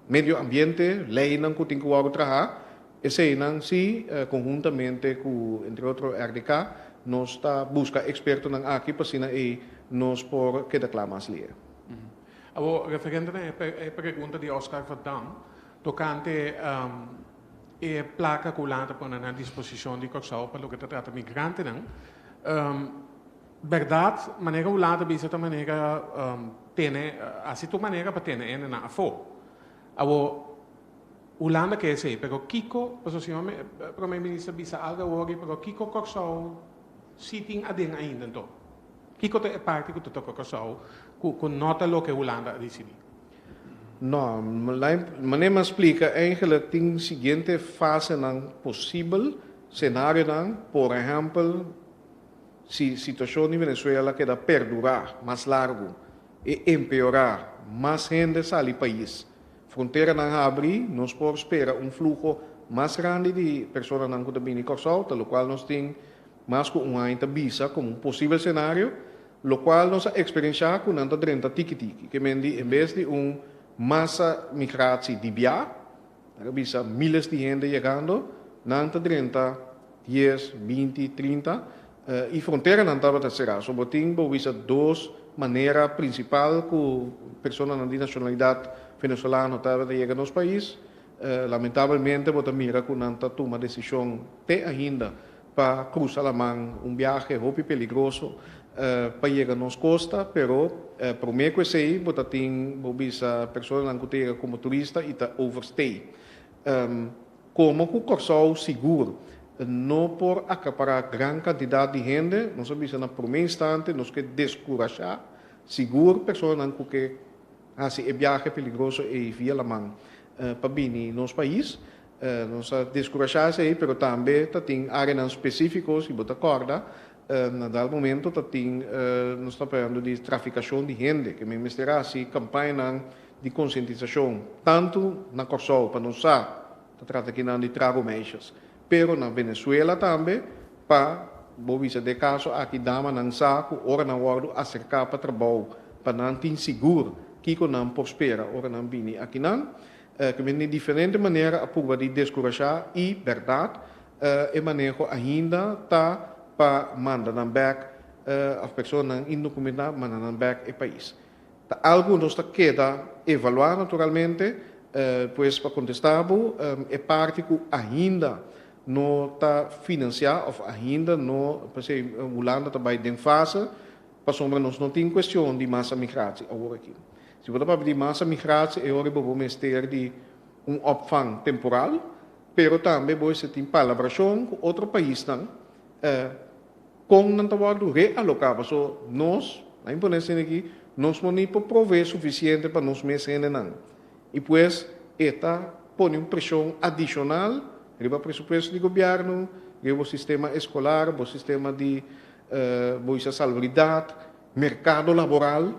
S2: medio ambiente, lei não que tem que trabalhar, esse não se conjuntamente com, entre outros, RDK, nós está busca expertos aqui para cima e nós por que declamas lhe.
S6: Agora, referente à pergunta de Oscar Verdam, tocante a placa que later põe à disposição de Corsau para o que trata de migrantes, verdade, maneira o later bisa ta maneira tem assim tu maneira para ter na afo. Agora Holanda que sei, pero Kiko, posicionamento, primeiro-ministro bisa algo hoje, pero Kiko Corsau sitting ading ainda então. Kiko é parte que tu toca Corsau, com nota lo que Holanda decidi.
S2: Não, mas me explica eigenlijk tem seguinte fase não possível cenário não, por exemplo, se a situação em Venezuela queda perdurar mais largo e empeorar, mais gente sai do país. Fronteira não abre, nós podemos esperar fluxo mais grande de pessoas não que vêm Corsau, pelo qual nós temos mais que uma visa como possível cenário, lo qual nós experienciar com nanta 30 tiki-tiki, que em vez de massa migratie de via, visa milhares de gente chegando, nanta 30, 10, 20, 30, e fronteira não estava a ser. Sobretudo, visa duas maneiras principais que pessoas de nacionalidade venezuelana estavam a chegar nos países. Lamentavelmente, vou mira que não toma decisão até ainda para cruzar a mão, viagem muito perigoso para chegar nos costa, pero para mim que sei, vou ter pessoas que chegam como turista e tá overstay. Como que o Corsau seguro, não por acaparar grande quantidade de gente, nós sabemos na primeiro instante, nós que descorajar seguro pessoas que assim é viagem perigoso e via a mão para vir nos países. Nós descorajar aí, pero também tem áreas específicas e bota corda. No dado momento, nós estamos falando de traficação de gente, que me mistura assim campanha de conscientização, tanto na Corsau para nós trata aqui de trago meixas, pero na Venezuela também para bobisa de caso aqui dama não saco, ora não guardo acercar para trabalho, para não ter seguro, que não prospera, ora não vini aqui não, que de diferente maneira a prova de descorajar e verdade, e manejo ainda tá para mandar back as pessoas não indocumentadas mandar back o país. Algo nos queda evaluar naturalmente, pois para contestar é parte que ainda não está financiado ou ainda não, porque Holanda está bem em fase, para sombra nós não tem questão de massa migração agora aqui. Se você para de massa migração, é hora vamos ter de opvang temporal, pero também você tem palabração com outro país não. Com não trabalho realocado, so nós, na imponência aqui, nós não prover suficiente para nós mesmos não. E pois, esta põe pressão adicional, riba presupuesto do governo, riba o sistema escolar, o sistema de salubridade, mercado laboral,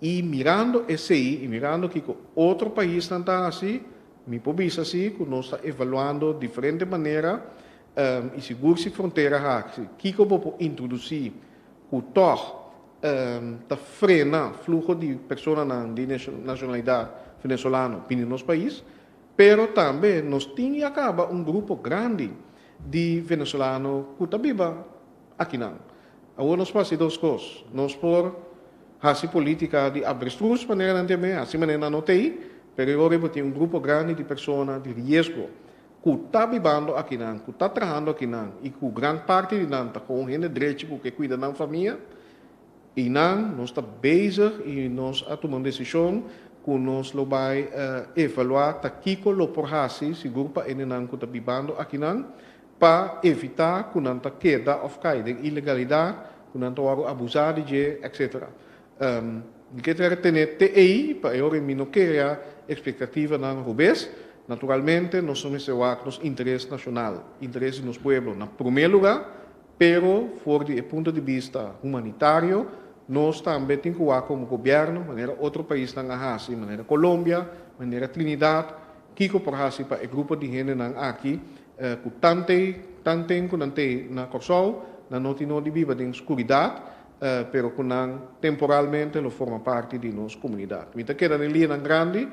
S2: e mirando esse e mirando que outro país não está assim, me pode assim, que nós está evaluando de diferente maneira. E seguro se fronteira que eu vou introduzir o toque da frena fluxo de pessoas de nacionalidade venezuelana para nos países, pero também nós temos acaba grupo grande de venezuelanos que está viva aqui não. Agora nós fazemos duas coisas, nós por fazer política de abrestruz maneira não também, assim maneira não tem, pero agora tem grupo grande de pessoas de risco que está vivendo aqui não, que está trabalhando aqui não, e que grande parte de não está com gente direito que cuida da família, e não, nós está bezig e nós tomamos decisão que nós vai evaluar que o por fazer seguro para ele não que está vivendo aqui não, para evitar que não está queda ou cair de ilegalidade, que não está abusado de etc. Que ter TI para eu não querer expectativa não rubes. Naturalmente, nós somos o interesse nacional, interesse nos pueblos, em primeiro lugar, pero, por do ponto de vista humanitário, nós também temos que ver como governo, maneira outro país na Hasi, maneira Colômbia, maneira Trinidad, Kiko por Hasi para o grupo de gente aqui, com tante na Corsol, na notino de viva de escuridade, pero com temporalmente lo forma parte de nossa comunidade. Mita queda na linha grande,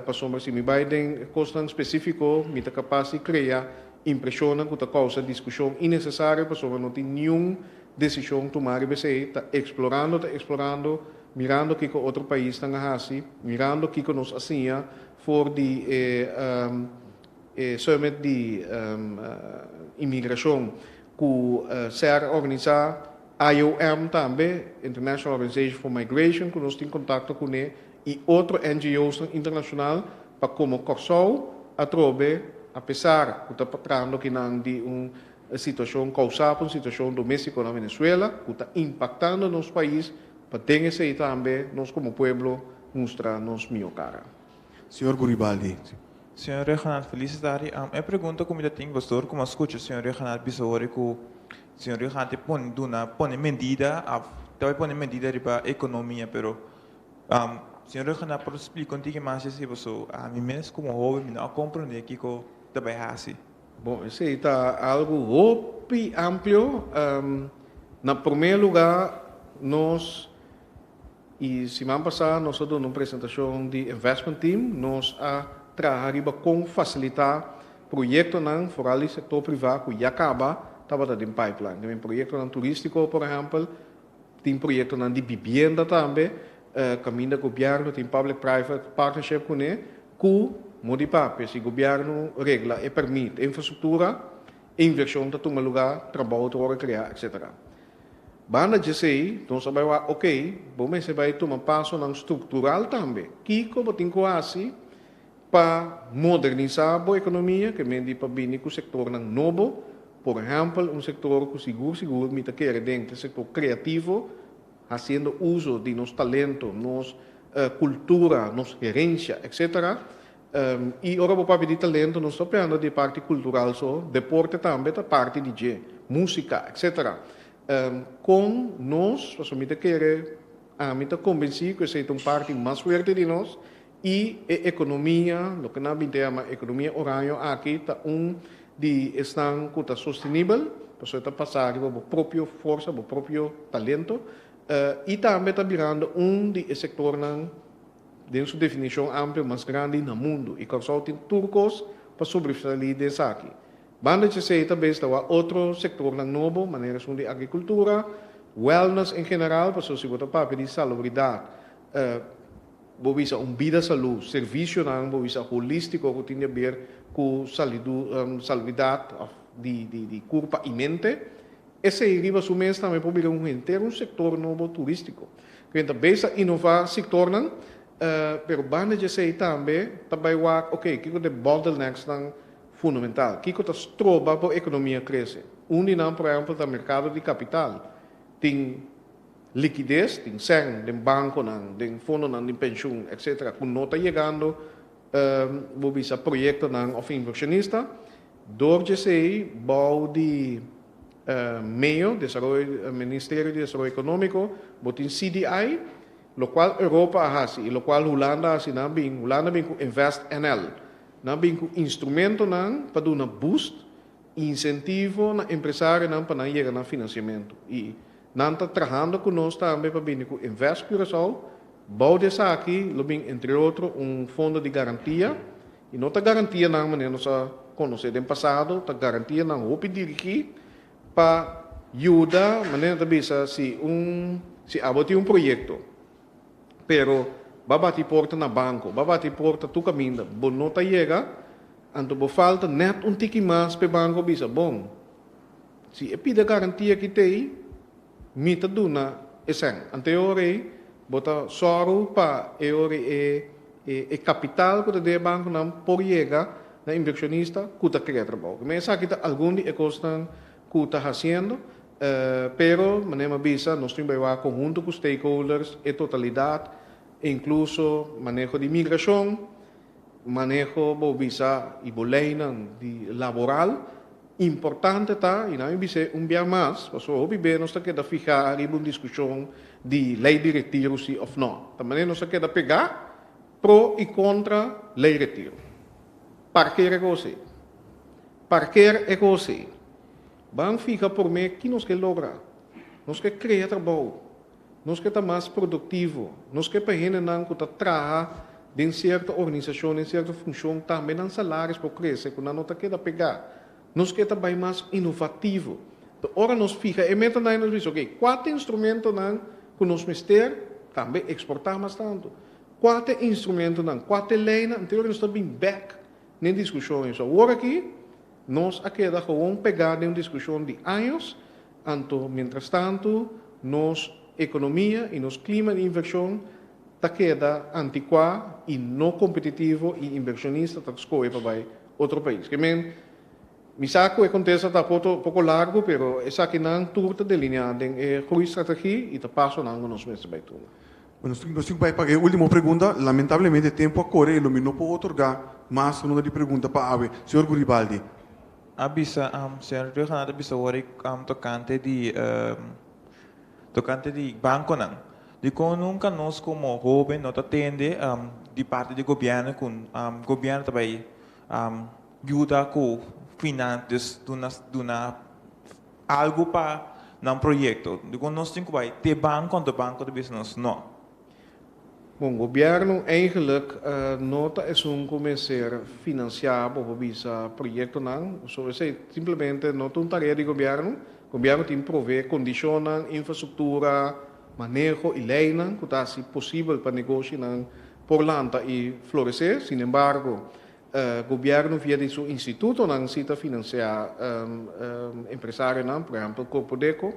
S2: passou se me vai de costa específico, mita capaz de criar impressão que causa discussão innecessária, passou não tem nenhuma decisão tomar e você está explorando, mirando que outro país está assim, mirando que nos assim for de summit de imigração que ser organizado IOM também, International Organization for Migration, que nós temos contato com ele, e outros NGOs internacional para como Corsol, apesar de estar patrando que não de uma situação causada, uma situação doméstica na Venezuela, que está impactando nosso país, para ter esse também, nós como povo, mostrar nossa minha cara.
S1: Senhor Guribaldi.
S7: Senhor Reginaldo, felicidade. Eu pergunto como tem gostou, como escuta o senhor Reginaldo Bissouri, que o senhor Reginaldo põe medida, também põe medida para a economia, pero senhor Reginaldo, por explicar contigo mais se você, a mim mesmo como jovem, não compreender que eu também assim.
S2: Bom, isso está algo amplo. Na primeiro lugar, nós, e semana passada, nós fizemos uma apresentação de investment team, nós trabalhamos com facilitar projetos no foral do setor privado que já acaba, estava em pipeline. Tem projetos turístico, por exemplo, tem projetos de vivenda também, caminho do governo, tem public-private partnership com ele, que modifica, se o governo regula e permite infraestrutura, inversão está tomando lugar, trabalho para criar, etc. Banda de sei, então você vai ok, você vai tomar passo na estrutural também, que como tem quase para modernizar a economia, que me diz para vir com o setor novo, por exemplo, um setor que seguro, me quer dentro do setor criativo, fazendo uso de nosso talento, nossa cultura, nossa gerência, etc. E agora para pedir talento, nós estamos falando de parte cultural, só, deporte também, da parte de música, etc. Com nós, me quer, me convencido que seja uma parte mais forte de nós, e a economia, o que nós chamamos economia horária, aqui está de estar sustentável, para você passar a própria força, o próprio talento, e também está virando de setor de sua definição ampla mais grande no mundo, e que só tem turcos para sobreviver desse aqui. Banda de sei também está outro setor novo, maneira de agricultura, wellness em geral, para você para de salubridade, bovisa vida saúde, serviço bovisa holístico que tem a ver com salubridade de corpo e mente. Esse riba sumês também pode um setor novo turístico. Que também inovar sector pero banda de sei também ok, que de bottlenecks fundamental, que está trova para a economia crescer. Por exemplo, do mercado de capital tem liquidez, tem sem, tem banco, tem fundo, tem pensão, etc. Quando não está chegando, visa projeto of inversionista, door de sei, bouw de meio, Ministério de Desenvolvimento Econômico, botin CDI, lo qual Europa hasi, e lo qual Holanda hasi Holanda bem com Invest NL, bem com instrumento para dar um boost, incentivo na empresário para chegar no financiamento. E não está trabalhando conosco também para vir com Invest Curaçao, bouw de aqui, entre outros, fundo de garantia, e não está garantia na maneira nós conhecemos no passado, está garantia na roupa dirigir para ajudar, maneira de bisa se abate projeto, pero babati porta na banco, babati porta tu caminho, bom não está chega, então falta net tiki mais para banco bisa bom, se é pida garantia que tem, mita duna esen, anteriore bota soro pa e capital que de banco não por chegar na inversionista que está criando trabalho. Mas aqui está algum de costas que está fazendo, pero maneira bisa nós temos que conjunto com stakeholders e totalidade, incluso manejo de imigração, manejo visa e boleina de laboral, Importante tá, e não dizer dia mais, mas o bem nós queda ficar ali uma discussão de lei de retiro sim ou não. Também nós queda pegar pro e contra lei de retiro. Parqueira é você. Parqueira é você. Bang fica por mim que nós quer lograr. Nós quer criar trabalho. Nós quer estar mais produtivo. Nós quer para gente não que trabalhar em certa organização, em certa função, também não salários para crescer, quando não está queda pegar. Nós queremos também mais inovativo. Então, ora nós fica, e meta nós nos diz, ok, quatro instrumentos não que nós mister, também exportar mais tanto. Quatro instrumentos não, quatro leis não, então nós estamos bem back na discussão. Então, agora aqui, nós aqui vamos pegar em uma discussão de anos, então, mientras tanto, nós economia e nos clima de inversão está queda antiquado e não competitivo e inversionista está escolher para outro país. Que mi saco acontece está pouco largo, pero essa aqui não turta delineada em grande estratégia e está passo não nos meses vai tudo.
S1: Bueno, nós temos para a última pergunta. Lamentavelmente, o tempo a correr, eu não posso otorgar mais uma de pergunta para a AVE. Senhor Guribaldi.
S7: Abisa, senhor Renato, abisa ori tocante de banco não. De como nunca nós como jovem não atende de parte do governo com governo também ajuda com finanças duna algo para um projeto. De como nós temos que vai ter banco de business não.
S2: Bom, o governo eigenlijk nota é começar a financiar esse projeto não. Só simplesmente não tem tarefa de governo. O governo tem que prover condições, infraestrutura, manejo e lei que está possível para negócio por lanta e florescer. Sin embargo, o governo via de seu instituto não cita financiar empresários, por exemplo, Corpo Deco.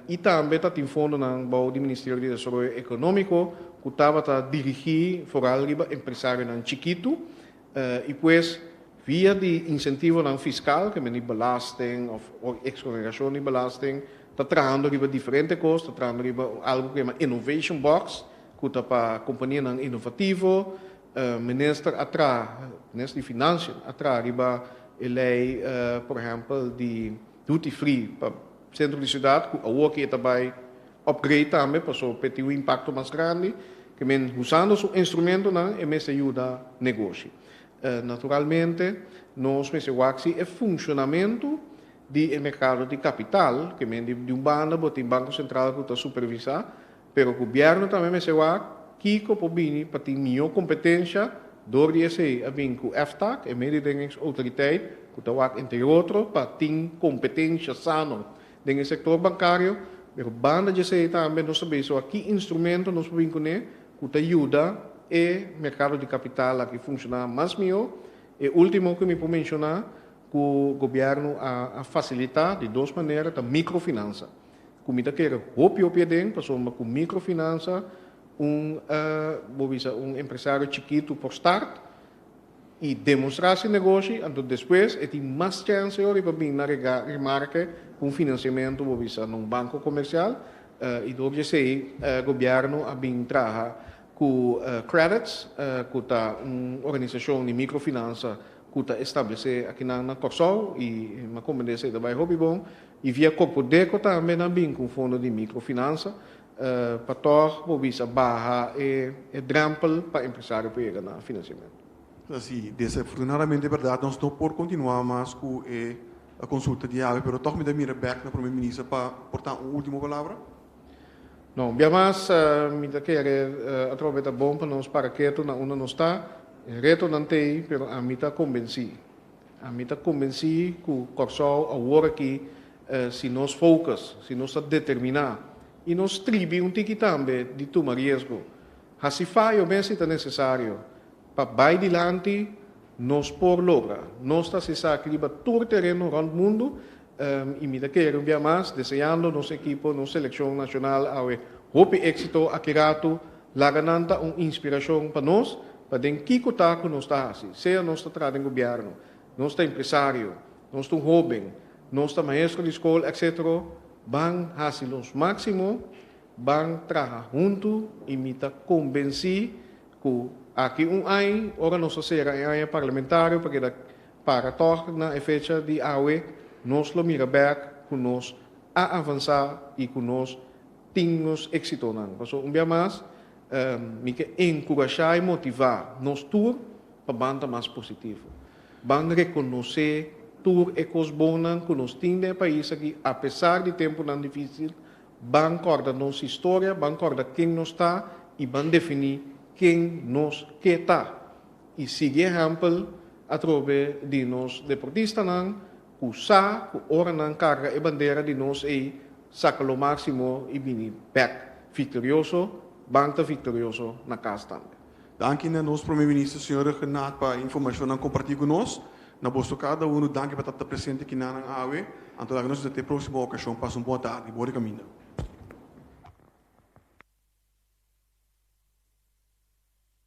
S2: E também está em fundo do Ministério de Desenvolvimento Econômico, que estava a dirigir foral empresários chiquito, e depois via de incentivo fiscal, que é belasting ou exoneração de belasting, está trabalhando riba diferentes coisas, está trabalhando riba algo que chama Innovation Box, que está para a companhia inovativo, ministro de Finanças, atrás riba a lei, por exemplo, de duty free para centro de cidade, que aqui também upgrade também, para ter um impacto mais grande, que usando o instrumento é mais ajuda a negócio. Naturalmente, nós pensamos que é funcionamento do mercado de capital, que de um banco central que está supervisar, mas o governo também pensa que para ter melhor competência, door de EC a com o EFTA, a mededingingsautoriteit, que está entre outros, para ter competência sana no setor bancário, mas o banda de EC também nós sabemos que instrumento nós podemos que ajuda o mercado de capital a que funciona mais melhor. E último que me posso mencionar, que o governo a facilitar de duas maneiras a microfinança. Como está querendo roupa dentro, passou com microfinança, um empresário chiquito por start e demonstrar esse negócio, então depois tem mais chance de vir na remarca com financiamento num banco comercial e do que sei o governo a vir trabalhar com credits, que está uma organização de microfinança que está estabelecida aqui na Corsol e uma comunidade também hobby bom e via Corpo Deco também também com fundo de microfinança para tornar barra e drempel para empresário pegar na financiamento.
S1: Assim, desafortunadamente, é verdade, nós não podemos continuar mais com a consulta de AVE, mas toch me dá mira back na primeira-ministra para portar uma última palavra.
S2: Não, bem mais, me dá que é bom para nós para que tu não não está, reto não tem, mas a mim está convencido. A mim está convencido que o Corsol agora aqui, se nós focus, se nós determinar e nós tribi tiki também de tomar risco, se faz o bem se é necessário para vai adiante, nós por lograr, nós está se sacrifica todo o terreno no mundo. E me quero um dia mais, desejando nosso equipo, nossa seleção nacional, ao hope êxito, aquirato, lagananta, uma inspiração para nós, para den que cotaco nós está assim, seja nós está tratando governo, nós está empresário, nós está jovem, nós está maestro de escola, etc. Vão fazer os máximo, vão trabalhar junto e me está convencido que aqui ano, ora nós será parlamentário, porque para toch na fecha de awe nos lo miraback com nos a avançar e com nos temos êxito não. Então, um dia mais, me que encorajar e motivar nos tour para banda mais positivo. Banda reconhecer tour e coisas boas que nos tem no país aqui, apesar de tempo não difícil, van corda nossa história, van corda quem nós está e van definir quem nós quer está. E seguir exemplo através de nós deportistas não, usar, ora não carga e bandeira de nós e saca o máximo e vir back vitorioso, banta vitorioso na casa também.
S1: Dank aan ons premier-minister, senhor Renato, para a informação que compartilhou conosco. Na bosta cada um, dank para estar presente aqui na AWE. Então, nós até a próxima ocasião. Passe uma boa tarde e boa caminho.